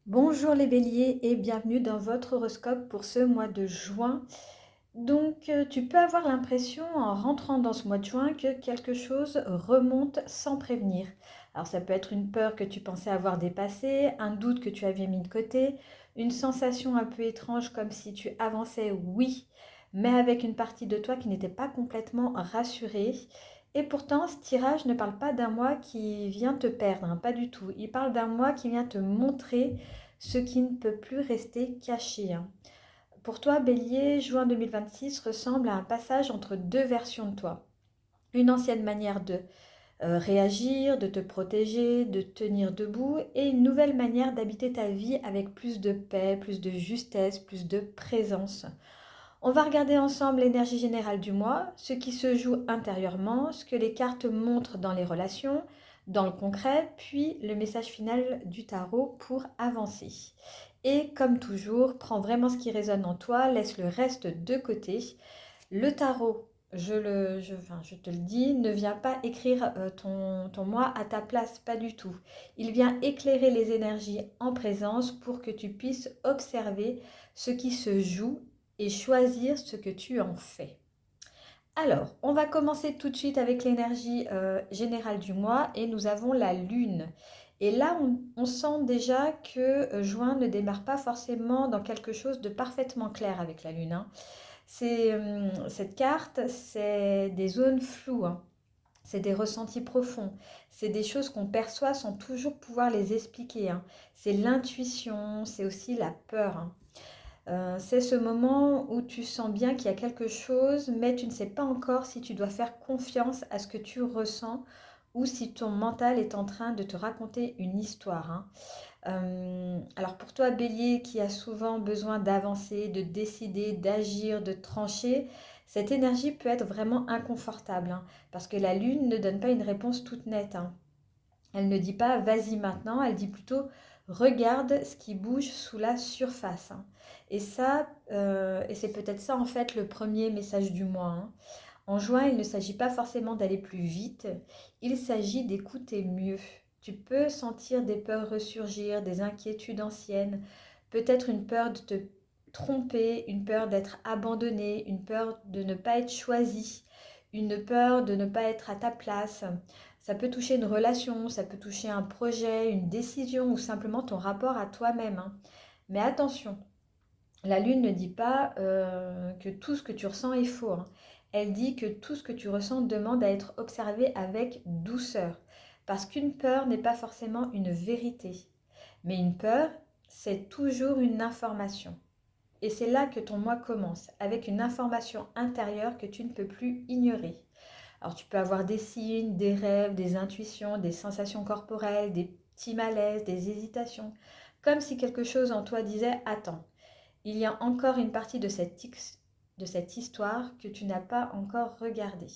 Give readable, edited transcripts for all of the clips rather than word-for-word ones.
Bonjour les béliers et bienvenue dans votre horoscope pour ce mois de juin. Tu peux avoir l'impression en rentrant dans ce mois de juin que quelque chose remonte sans prévenir. Alors ça peut être une peur que tu pensais avoir dépassée, un doute que tu avais mis de côté, une sensation un peu étrange comme si tu avançais, oui, mais avec une partie de toi qui n'était pas complètement rassurée. Et pourtant, ce tirage ne parle pas d'un mois qui vient te perdre, hein, pas du tout. Il parle d'un mois qui vient te montrer ce qui ne peut plus rester caché, hein. Pour toi, Bélier, juin 2026 ressemble à un passage entre deux versions de toi. Une ancienne manière de réagir, de te protéger, de tenir debout, et une nouvelle manière d'habiter ta vie avec plus de paix, plus de justesse, plus de présence. On va regarder ensemble l'énergie générale du mois, ce qui se joue intérieurement, ce que les cartes montrent dans les relations, dans le concret, puis le message final du tarot pour avancer. Et comme toujours, prends vraiment ce qui résonne en toi, laisse le reste de côté. Le tarot, je te le dis, ne vient pas écrire ton moi à ta place, pas du tout. Il vient éclairer les énergies en présence pour que tu puisses observer ce qui se joue et choisir ce que tu en fais. Alors, on va commencer tout de suite avec l'énergie générale du mois et nous avons la lune. Et là, on sent déjà que juin ne démarre pas forcément dans quelque chose de parfaitement clair avec la lune, hein. Cette carte, c'est des zones floues, hein. C'est des ressentis profonds. C'est des choses qu'on perçoit sans toujours pouvoir les expliquer, hein. C'est l'intuition, c'est aussi la peur, hein. C'est ce moment où tu sens bien qu'il y a quelque chose, mais tu ne sais pas encore si tu dois faire confiance à ce que tu ressens ou si ton mental est en train de te raconter une histoire, hein. Alors pour toi, Bélier, qui a souvent besoin d'avancer, de décider, d'agir, de trancher, cette énergie peut être vraiment inconfortable, hein, parce que la Lune ne donne pas une réponse toute nette, hein. Elle ne dit pas vas-y maintenant, elle dit plutôt regarde ce qui bouge sous la surface, hein. Et ça, et c'est peut-être ça en fait le premier message du mois, hein. En juin, il ne s'agit pas forcément d'aller plus vite, il s'agit d'écouter mieux. Tu peux sentir des peurs ressurgir, des inquiétudes anciennes, peut-être une peur de te tromper, une peur d'être abandonné, une peur de ne pas être choisi, une peur de ne pas être à ta place. Ça peut toucher une relation, ça peut toucher un projet, une décision ou simplement ton rapport à toi-même, hein. Mais attention, la lune ne dit pas que tout ce que tu ressens est faux, hein. Elle dit que tout ce que tu ressens demande à être observé avec douceur. Parce qu'une peur n'est pas forcément une vérité. Mais une peur, c'est toujours une information. Et c'est là que ton moi commence, avec une information intérieure que tu ne peux plus ignorer. Alors tu peux avoir des signes, des rêves, des intuitions, des sensations corporelles, des petits malaises, des hésitations, comme si quelque chose en toi disait attends, il y a encore une partie de cette histoire que tu n'as pas encore regardée.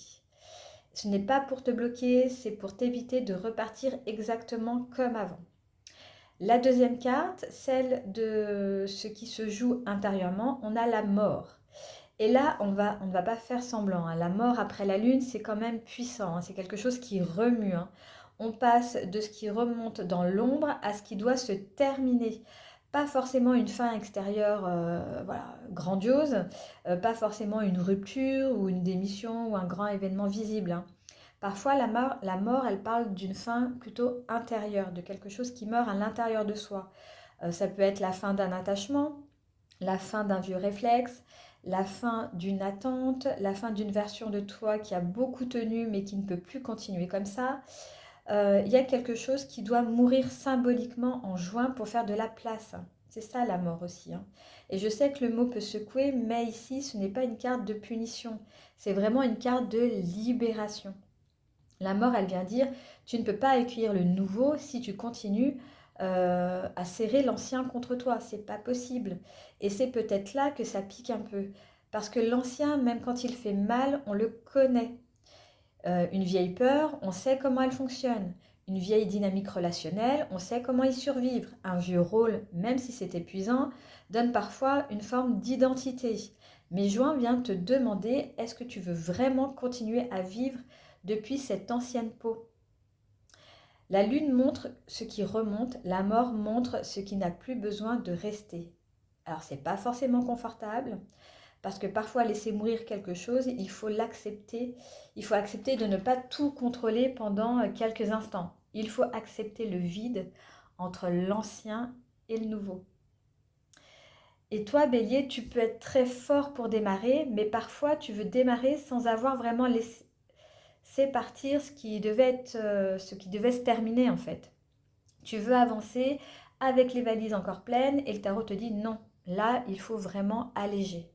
Ce n'est pas pour te bloquer, c'est pour t'éviter de repartir exactement comme avant. La deuxième carte, celle de ce qui se joue intérieurement, on a la mort. Et là, on ne va pas faire semblant, hein. La mort après la lune, c'est quand même puissant, hein. C'est quelque chose qui remue, hein. On passe de ce qui remonte dans l'ombre à ce qui doit se terminer. Pas forcément une fin extérieure voilà, grandiose, pas forcément une rupture ou une démission ou un grand événement visible, hein. Parfois, la mort, elle parle d'une fin plutôt intérieure, de quelque chose qui meurt à l'intérieur de soi. Ça peut être la fin d'un attachement, la fin d'un vieux réflexe, la fin d'une attente, la fin d'une version de toi qui a beaucoup tenu mais qui ne peut plus continuer comme ça. Il y a quelque chose qui doit mourir symboliquement en juin pour faire de la place. C'est ça la mort aussi, hein. Et je sais que le mot peut secouer, mais ici ce n'est pas une carte de punition, c'est vraiment une carte de libération. La mort, elle vient dire, tu ne peux pas accueillir le nouveau si tu continues à serrer l'ancien contre toi. C'est pas possible. Et c'est peut-être là que ça pique un peu. Parce que l'ancien, même quand il fait mal, on le connaît. Une vieille peur, on sait comment elle fonctionne. Une vieille dynamique relationnelle, on sait comment y survivre. Un vieux rôle, même si c'est épuisant, donne parfois une forme d'identité. Mais Juin vient te demander, est-ce que tu veux vraiment continuer à vivre depuis cette ancienne peau? La lune montre ce qui remonte, la mort montre ce qui n'a plus besoin de rester. Alors, c'est pas forcément confortable, parce que parfois, laisser mourir quelque chose, il faut l'accepter. Il faut accepter de ne pas tout contrôler pendant quelques instants. Il faut accepter le vide entre l'ancien et le nouveau. Et toi, Bélier, tu peux être très fort pour démarrer, mais parfois tu veux démarrer sans avoir vraiment laissé partir ce qui devait se terminer en fait. Tu veux avancer avec les valises encore pleines et le tarot te dit non, là il faut vraiment alléger.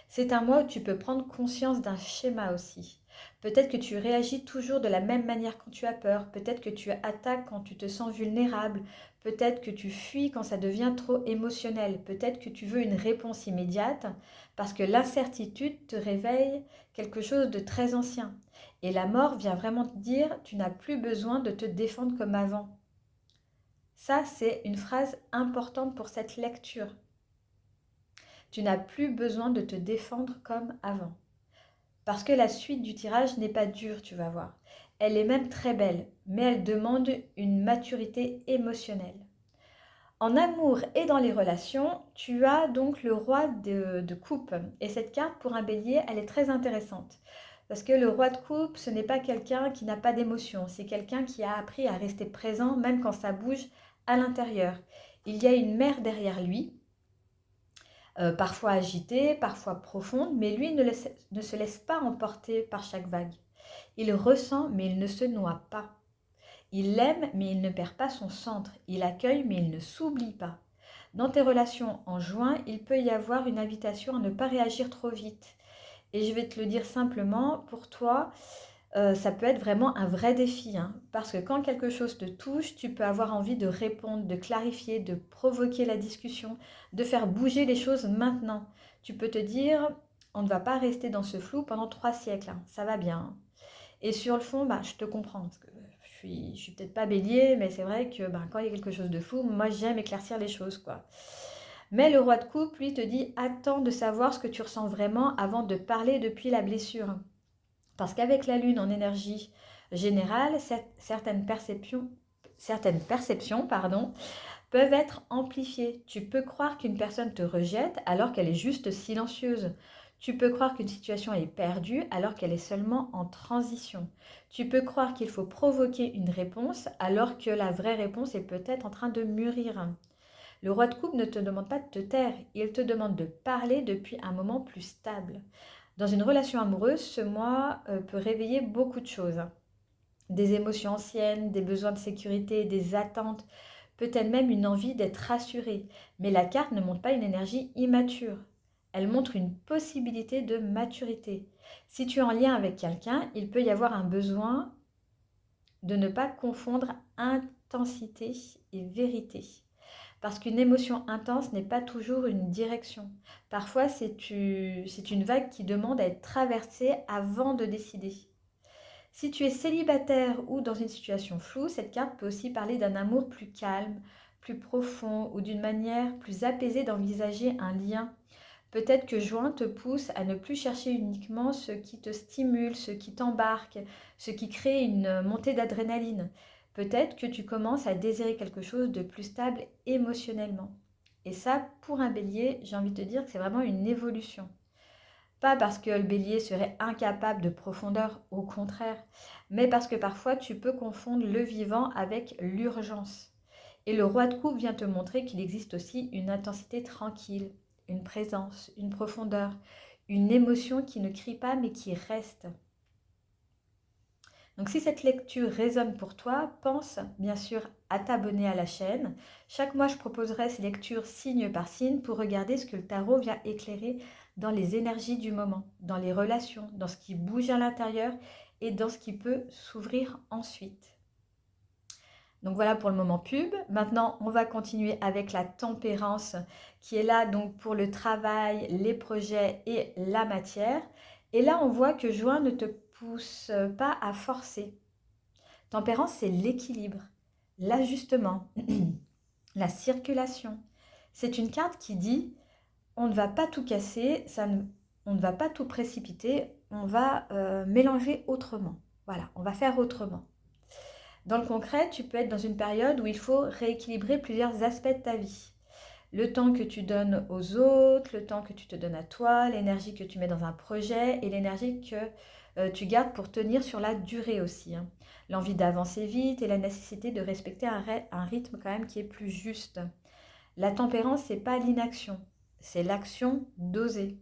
C'est un mois où tu peux prendre conscience d'un schéma aussi. Peut-être que tu réagis toujours de la même manière quand tu as peur, peut-être que tu attaques quand tu te sens vulnérable, peut-être que tu fuis quand ça devient trop émotionnel, peut-être que tu veux une réponse immédiate parce que l'incertitude te réveille quelque chose de très ancien. Et la mort vient vraiment te dire tu n'as plus besoin de te défendre comme avant. Ça, c'est une phrase importante pour cette lecture. Tu n'as plus besoin de te défendre comme avant. Parce que la suite du tirage n'est pas dure, tu vas voir. Elle est même très belle, mais elle demande une maturité émotionnelle. En amour et dans les relations, tu as donc le roi de coupe. Et cette carte, pour un bélier, elle est très intéressante. Parce que le roi de coupe, ce n'est pas quelqu'un qui n'a pas d'émotion. C'est quelqu'un qui a appris à rester présent, même quand ça bouge à l'intérieur. Il y a une mer derrière lui, parfois agitée, parfois profonde, mais lui ne se laisse pas emporter par chaque vague. Il ressent, mais il ne se noie pas. Il aime, mais il ne perd pas son centre. Il accueille, mais il ne s'oublie pas. Dans tes relations en juin, il peut y avoir une invitation à ne pas réagir trop vite. Et je vais te le dire simplement, pour toi, ça peut être vraiment un vrai défi, hein, parce que quand quelque chose te touche, tu peux avoir envie de répondre, de clarifier, de provoquer la discussion, de faire bouger les choses maintenant. Tu peux te dire, on ne va pas rester dans ce flou pendant 3 siècles, hein, ça va bien, hein. Et sur le fond, je te comprends, parce que je suis peut-être pas bélier, mais c'est vrai que quand il y a quelque chose de flou, moi j'aime éclaircir les choses, quoi. Mais le roi de coupe, lui, te dit, attends de savoir ce que tu ressens vraiment avant de parler depuis la blessure. Parce qu'avec la lune en énergie générale, certaines perceptions peuvent être amplifiées. Tu peux croire qu'une personne te rejette alors qu'elle est juste silencieuse. Tu peux croire qu'une situation est perdue alors qu'elle est seulement en transition. Tu peux croire qu'il faut provoquer une réponse alors que la vraie réponse est peut-être en train de mûrir. Le roi de coupe ne te demande pas de te taire, il te demande de parler depuis un moment plus stable. Dans une relation amoureuse, ce mois peut réveiller beaucoup de choses. Des émotions anciennes, des besoins de sécurité, des attentes, peut-être même une envie d'être rassuré. Mais la carte ne montre pas une énergie immature. Elle montre une possibilité de maturité. Si tu es en lien avec quelqu'un, il peut y avoir un besoin de ne pas confondre intensité et vérité. Parce qu'une émotion intense n'est pas toujours une direction. Parfois, c'est une vague qui demande à être traversée avant de décider. Si tu es célibataire ou dans une situation floue, cette carte peut aussi parler d'un amour plus calme, plus profond ou d'une manière plus apaisée d'envisager un lien. Peut-être que juin te pousse à ne plus chercher uniquement ce qui te stimule, ce qui t'embarque, ce qui crée une montée d'adrénaline. Peut-être que tu commences à désirer quelque chose de plus stable émotionnellement. Et ça, pour un bélier, j'ai envie de te dire que c'est vraiment une évolution. Pas parce que le bélier serait incapable de profondeur, au contraire, mais parce que parfois tu peux confondre le vivant avec l'urgence. Et le roi de coupe vient te montrer qu'il existe aussi une intensité tranquille, une présence, une profondeur, une émotion qui ne crie pas mais qui reste. Donc si cette lecture résonne pour toi, pense bien sûr à t'abonner à la chaîne. Chaque mois, je proposerai ces lectures signe par signe pour regarder ce que le tarot vient éclairer dans les énergies du moment, dans les relations, dans ce qui bouge à l'intérieur et dans ce qui peut s'ouvrir ensuite. Donc voilà pour le moment pub. Maintenant, on va continuer avec la tempérance qui est là donc pour le travail, les projets et la matière. Et là, on voit que juin ne te pousse pas à forcer. Tempérance, c'est l'équilibre, l'ajustement, la circulation. C'est une carte qui dit on ne va pas tout casser, on ne va pas tout précipiter, on va mélanger autrement. Voilà, on va faire autrement. Dans le concret, tu peux être dans une période où il faut rééquilibrer plusieurs aspects de ta vie. Le temps que tu donnes aux autres, le temps que tu te donnes à toi, l'énergie que tu mets dans un projet et l'énergie que tu gardes pour tenir sur la durée aussi, hein. L'envie d'avancer vite et la nécessité de respecter un rythme quand même qui est plus juste. La tempérance, c'est pas l'inaction, c'est l'action dosée.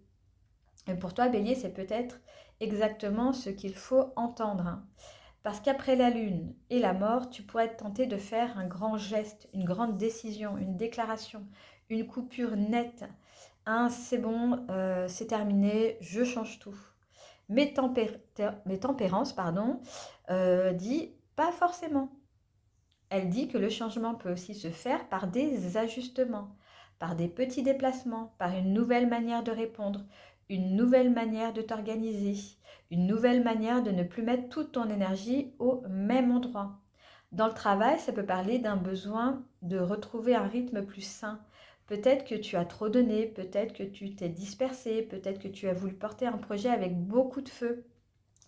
Et pour toi, Bélier, c'est peut-être exactement ce qu'il faut entendre, hein. Parce qu'après la lune et la mort, tu pourrais être tenté de faire un grand geste, une grande décision, une déclaration, une coupure nette. Un, c'est bon, c'est terminé, je change tout. Mais tempérance, pardon, dit pas forcément. Elle dit que le changement peut aussi se faire par des ajustements, par des petits déplacements, par une nouvelle manière de répondre, une nouvelle manière de t'organiser, une nouvelle manière de ne plus mettre toute ton énergie au même endroit. Dans le travail, ça peut parler d'un besoin de retrouver un rythme plus sain. Peut-être que tu as trop donné, peut-être que tu t'es dispersé, peut-être que tu as voulu porter un projet avec beaucoup de feu,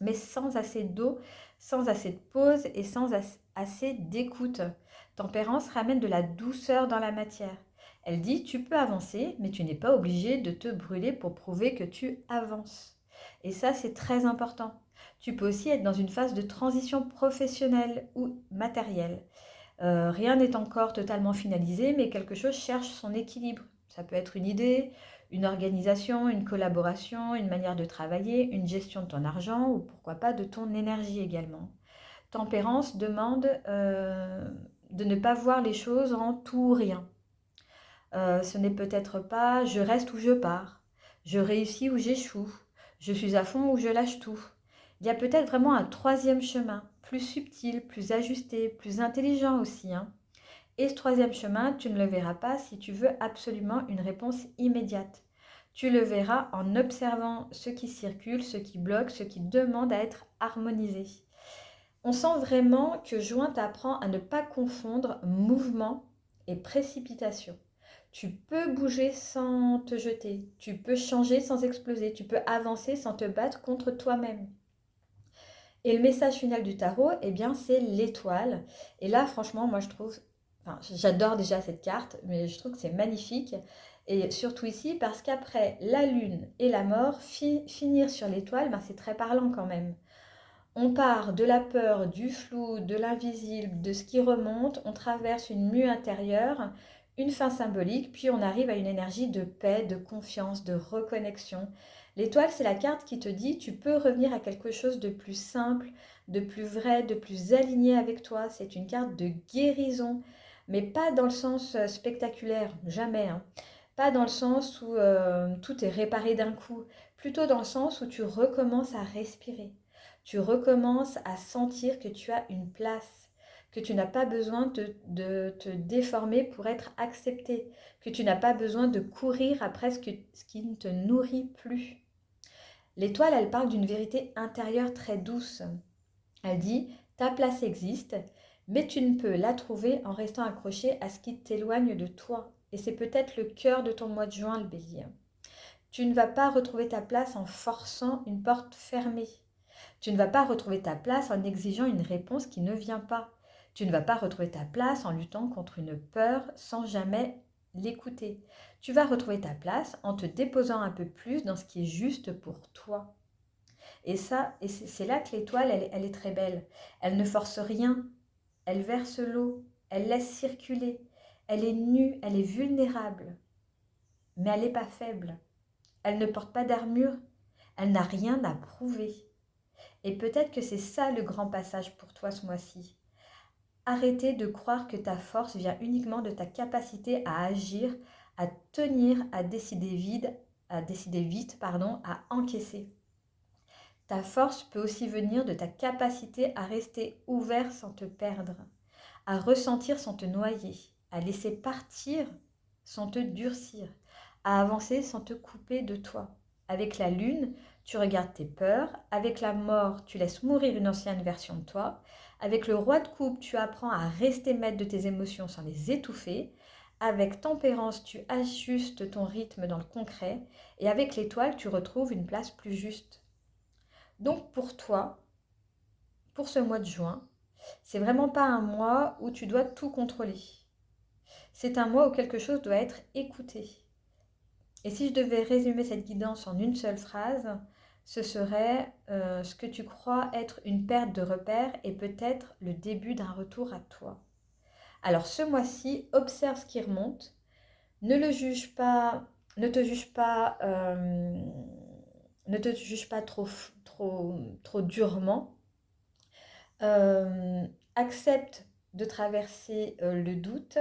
mais sans assez d'eau, sans assez de pause et sans assez d'écoute. Tempérance ramène de la douceur dans la matière. Elle dit, tu peux avancer, mais tu n'es pas obligé de te brûler pour prouver que tu avances. Et ça, c'est très important. Tu peux aussi être dans une phase de transition professionnelle ou matérielle. Rien n'est encore totalement finalisé, mais quelque chose cherche son équilibre. Ça peut être une idée, une organisation, une collaboration, une manière de travailler, une gestion de ton argent ou pourquoi pas de ton énergie également. Tempérance demande de ne pas voir les choses en tout ou rien. Ce n'est peut-être pas je reste ou je pars, je réussis ou j'échoue, je suis à fond ou je lâche tout. Il y a peut-être vraiment un troisième chemin, plus subtil, plus ajusté, plus intelligent aussi, hein. Et ce troisième chemin, tu ne le verras pas si tu veux absolument une réponse immédiate. Tu le verras en observant ce qui circule, ce qui bloque, ce qui demande à être harmonisé. On sent vraiment que Join t'apprend à ne pas confondre mouvement et précipitation. Tu peux bouger sans te jeter, tu peux changer sans exploser, tu peux avancer sans te battre contre toi-même. Et le message final du tarot, eh bien, c'est l'étoile. Et là, franchement, moi, je trouve, enfin, j'adore déjà cette carte, mais je trouve que c'est magnifique. Et surtout ici, parce qu'après la lune et la mort, finir sur l'étoile, ben, c'est très parlant quand même. On part de la peur, du flou, de l'invisible, de ce qui remonte, on traverse une mue intérieure, une fin symbolique, puis on arrive à une énergie de paix, de confiance, de reconnexion. L'étoile, c'est la carte qui te dit tu peux revenir à quelque chose de plus simple, de plus vrai, de plus aligné avec toi. C'est une carte de guérison, mais pas dans le sens spectaculaire, jamais, hein. Pas dans le sens où tout est réparé d'un coup, plutôt dans le sens où tu recommences à respirer. Tu recommences à sentir que tu as une place, que tu n'as pas besoin de te déformer pour être accepté, que tu n'as pas besoin de courir après ce qui ne te nourrit plus. L'étoile, elle parle d'une vérité intérieure très douce. Elle dit, ta place existe, mais tu ne peux la trouver en restant accroché à ce qui t'éloigne de toi. Et c'est peut-être le cœur de ton mois de juin, le bélier. Tu ne vas pas retrouver ta place en forçant une porte fermée. Tu ne vas pas retrouver ta place en exigeant une réponse qui ne vient pas. Tu ne vas pas retrouver ta place en luttant contre une peur sans jamais l'écouter. Tu vas retrouver ta place en te déposant un peu plus dans ce qui est juste pour toi. Et ça, et c'est là que l'étoile, elle est très belle. Elle ne force rien, elle verse l'eau, elle laisse circuler. Elle est nue, elle est vulnérable, mais elle n'est pas faible. Elle ne porte pas d'armure, elle n'a rien à prouver. Et peut-être que c'est ça le grand passage pour toi ce mois-ci. Arrêtez de croire que ta force vient uniquement de ta capacité à agir, à tenir, à décider vite, à encaisser. Ta force peut aussi venir de ta capacité à rester ouvert sans te perdre, à ressentir sans te noyer, à laisser partir sans te durcir, à avancer sans te couper de toi. Avec la lune, tu regardes tes peurs. Avec la mort, tu laisses mourir une ancienne version de toi. Avec le roi de coupe, tu apprends à rester maître de tes émotions sans les étouffer. Avec tempérance, tu ajustes ton rythme dans le concret. Et avec l'étoile, tu retrouves une place plus juste. Donc pour toi, pour ce mois de juin, C'est vraiment pas un mois où tu dois tout contrôler. C'est un mois où quelque chose doit être écouté. Et si je devais résumer cette guidance en une seule phrase, ce serait ce que tu crois être une perte de repère et peut-être le début d'un retour à toi. Alors ce mois-ci, observe ce qui remonte, ne le juge pas, ne te juge pas, ne te juge pas trop durement. Accepte de traverser le doute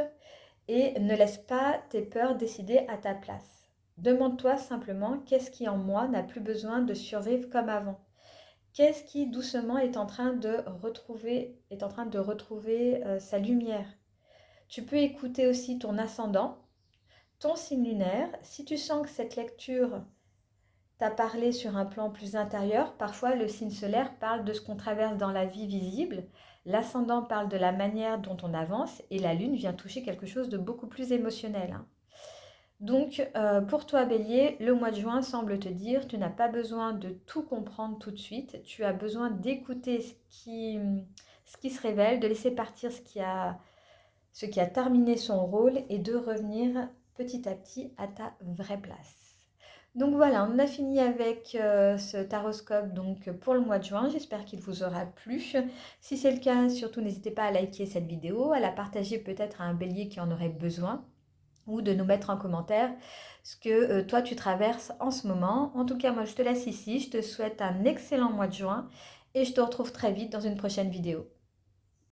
et ne laisse pas tes peurs décider à ta place. Demande-toi simplement qu'est-ce qui en moi n'a plus besoin de survivre comme avant. Qu'est-ce qui doucement est en train de retrouver sa lumière. Tu peux écouter aussi ton ascendant, ton signe lunaire. Si tu sens que cette lecture t'a parlé sur un plan plus intérieur, parfois le signe solaire parle de ce qu'on traverse dans la vie visible, l'ascendant parle de la manière dont on avance et la lune vient toucher quelque chose de beaucoup plus émotionnel, hein. Donc, pour toi, Bélier, le mois de juin semble te dire, tu n'as pas besoin de tout comprendre tout de suite, tu as besoin d'écouter ce qui se révèle, de laisser partir ce qui a terminé son rôle et de revenir petit à petit à ta vraie place. Donc voilà, on a fini avec ce taroscope donc, pour le mois de juin. J'espère qu'il vous aura plu. Si c'est le cas, surtout n'hésitez pas à liker cette vidéo, à la partager peut-être à un bélier qui en aurait besoin, ou de nous mettre en commentaire ce que toi tu traverses en ce moment. En tout cas, moi je te laisse ici. Je te souhaite un excellent mois de juin et je te retrouve très vite dans une prochaine vidéo.